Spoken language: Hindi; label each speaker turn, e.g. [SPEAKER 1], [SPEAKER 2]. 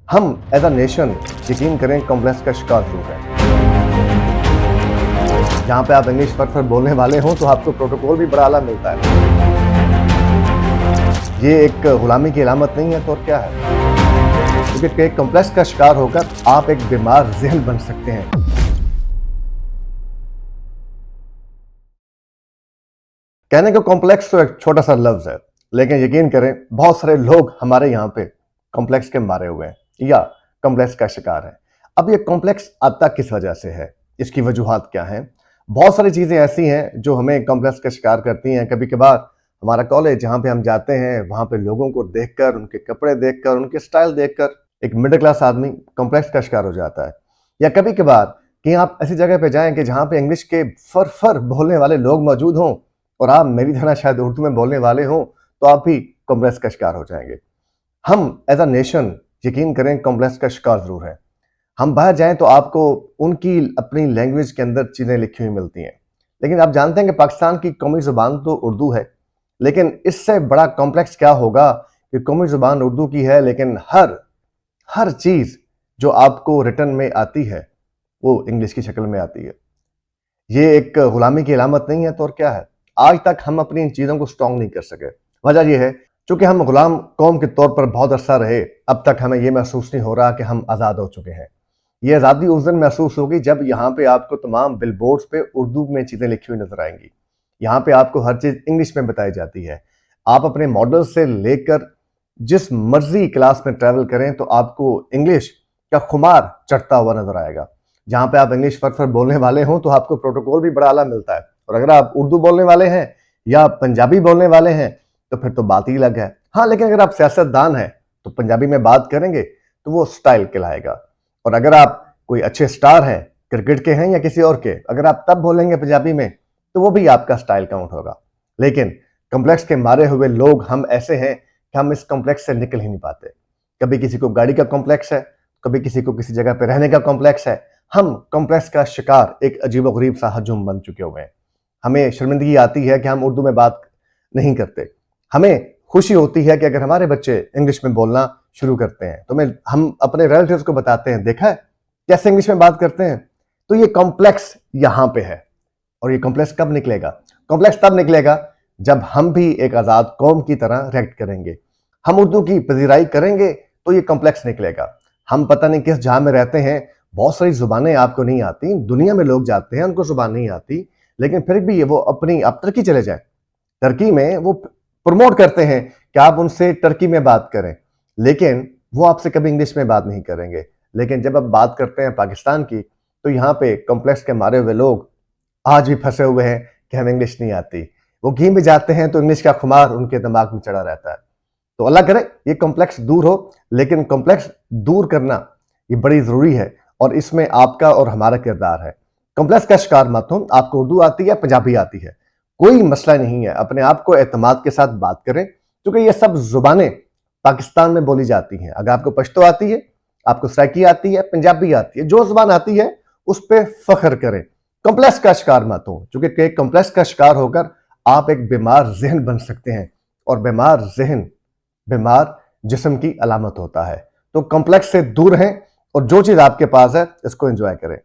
[SPEAKER 1] हम एज अ नेशन यकीन करें कॉम्प्लेक्स का शिकार जरूर हैं। जहां पे आप इंग्लिश फट बोलने वाले हो तो आपको प्रोटोकॉल भी बड़ा आला मिलता है। ये एक गुलामी की अलामत नहीं है तो और क्या है, क्योंकि एक कॉम्प्लेक्स का शिकार होकर आप एक बीमार ज़हन बन सकते हैं। कहने को कॉम्प्लेक्स तो एक छोटा सा लफ्ज है, लेकिन यकीन करें बहुत सारे लोग हमारे यहाँ पे कॉम्प्लेक्स के मारे हुए हैं या कॉम्प्लेक्स का शिकार है। अब ये कॉम्प्लेक्स आता किस वजह से है, इसकी वजूहात क्या हैं? बहुत सारी चीजें ऐसी हैं जो हमें कॉम्प्लेक्स का शिकार करती हैं। कभी कभार हमारा कॉलेज जहाँ पे हम जाते हैं वहां पे लोगों को देखकर, उनके कपड़े देखकर, उनके स्टाइल देखकर एक मिडिल क्लास आदमी कॉम्प्लेक्स का शिकार हो जाता है। या कभी कभार कि आप ऐसी जगह पे जाएं कि जहाँ पे इंग्लिश के फर बोलने वाले लोग मौजूद हों और आप मेरी तरह शायद उर्दू में बोलने वाले हों, तो आप भी कॉम्प्लेक्स का शिकार हो जाएंगे। हम एज अ नेशन यकीन करें कॉम्प्लेक्स का शिकार जरूर है। हम बाहर जाएं तो आपको उनकी अपनी लैंग्वेज के अंदर चीजें लिखी हुई मिलती हैं, लेकिन आप जानते हैं कि पाकिस्तान की कौमी जुबान तो उर्दू है, लेकिन इससे बड़ा कॉम्प्लेक्स क्या होगा कि कौमी जुबान उर्दू की है, लेकिन हर हर चीज जो आपको रिटर्न में आती है वो इंग्लिश की शक्ल में आती है। ये एक गुलामी की अलामत नहीं है तो और क्या है। आज तक हम अपनी इन चीजों को स्ट्रॉन्ग नहीं कर सके। वजह यह है चूंकि हम गुलाम कौम के तौर पर बहुत अरसा रहे, अब तक हमें यह महसूस नहीं हो रहा कि हम आजाद हो चुके हैं। ये आज़ादी उस दिन महसूस होगी जब यहाँ पे आपको तमाम बिलबोर्ड्स पे उर्दू में चीज़ें लिखी हुई नजर आएंगी। यहाँ पे आपको हर चीज़ इंग्लिश में बताई जाती है। आप अपने मॉडल से लेकर जिस मर्जी क्लास में ट्रैवल करें तो आपको इंग्लिश का खुमार चढ़ता हुआ नजर आएगा। जहाँ पे आप इंग्लिश फट बोलने वाले हों तो आपको प्रोटोकॉल भी बड़ा आला मिलता है, और अगर आप उर्दू बोलने वाले हैं या पंजाबी बोलने वाले हैं तो फिर तो बात ही अलग है। हाँ, लेकिन अगर आप सियासतदान हैं तो पंजाबी में बात करेंगे तो वो स्टाइल कहलाएगा, और अगर आप कोई अच्छे स्टार हैं, क्रिकेट के हैं या किसी और के, अगर आप तब बोलेंगे पंजाबी में तो वो भी आपका स्टाइल काउंट होगा। लेकिन कॉम्प्लेक्स के मारे हुए लोग हम ऐसे हैं कि हम इस कॉम्प्लेक्स से निकल ही नहीं पाते। कभी किसी को गाड़ी का कॉम्प्लेक्स है, कभी किसी को किसी जगह पे रहने का कॉम्प्लेक्स है। हम कॉम्प्लेक्स का शिकार एक अजीबोगरीब सा हजूम बन चुके हुए हैं। हमें शर्मिंदगी आती है कि हम उर्दू में बात नहीं करते। हमें खुशी होती है कि अगर हमारे बच्चे इंग्लिश में बोलना शुरू करते हैं तो हम अपने रिलेटिव्स को बताते हैं, देखा है कैसे इंग्लिश में बात करते हैं। तो ये कॉम्प्लेक्स यहां पे है, और ये कॉम्प्लेक्स कब निकलेगा? कॉम्प्लेक्स तब निकलेगा जब हम भी एक आजाद कौम की तरह रिएक्ट करेंगे। हम उर्दू की पजीराई करेंगे तो ये कॉम्प्लेक्स निकलेगा। हम पता नहीं किस जहां में रहते हैं, बहुत सारी जुबानें आपको नहीं आती, दुनिया में लोग जाते हैं उनको जुबान नहीं आती, लेकिन फिर भी ये वो अपनी आप टर्की चले जाए, टर्की में वो प्रमोट करते हैं कि आप उनसे टर्की में बात करें, लेकिन वो आपसे कभी इंग्लिश में बात नहीं करेंगे। लेकिन जब आप बात करते हैं पाकिस्तान की तो यहाँ पे कॉम्प्लेक्स के मारे हुए लोग आज भी फंसे हुए हैं कि हमें इंग्लिश नहीं आती। वो घी में जाते हैं तो इंग्लिश का खुमार उनके दिमाग में चढ़ा रहता है। तो अल्लाह करे ये कॉम्प्लेक्स दूर हो, लेकिन कॉम्प्लेक्स दूर करना ये बड़ी जरूरी है, और इसमें आपका और हमारा किरदार है। कॉम्प्लेक्स का शिकार मत हो। आपको उर्दू आती है, पंजाबी आती है, कोई मसला नहीं है। अपने आप को एतमाद के साथ बात करें, क्योंकि ये सब जुबानें पाकिस्तान में बोली जाती हैं। अगर आपको पश्तो आती है, आपको सराइकी आती है, पंजाबी आती है, जो जुबान आती है उस पर फख्र करें। कॉम्प्लेक्स का शिकार मत हो, क्योंकि कॉम्प्लेक्स का शिकार होकर आप एक बीमार जहन बन सकते हैं, और बीमार जहन बीमार जिस्म की अलामत होता है। तो कॉम्प्लेक्स से दूर रहें और जो चीज आपके पास है इसको एंजॉय करें।